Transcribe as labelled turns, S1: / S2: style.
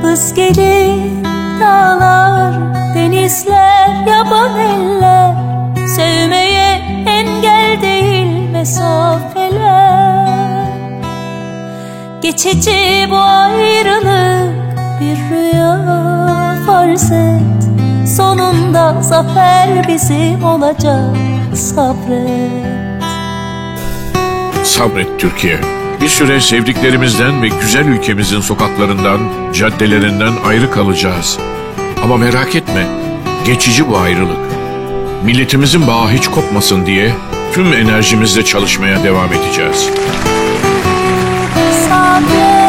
S1: Hız gelir dağlar, denizler, yaban eller, sevmeye engel değil mesafeler. Geçici bu ayrılık bir rüya farz et, sonunda zafer bizim olacak, sabret.
S2: Sabret Türkiye. Bir süre sevdiklerimizden ve güzel ülkemizin sokaklarından, caddelerinden ayrı kalacağız. Ama merak etme, geçici bu ayrılık. Milletimizin bağı hiç kopmasın diye tüm enerjimizle çalışmaya devam edeceğiz.
S1: Sabret.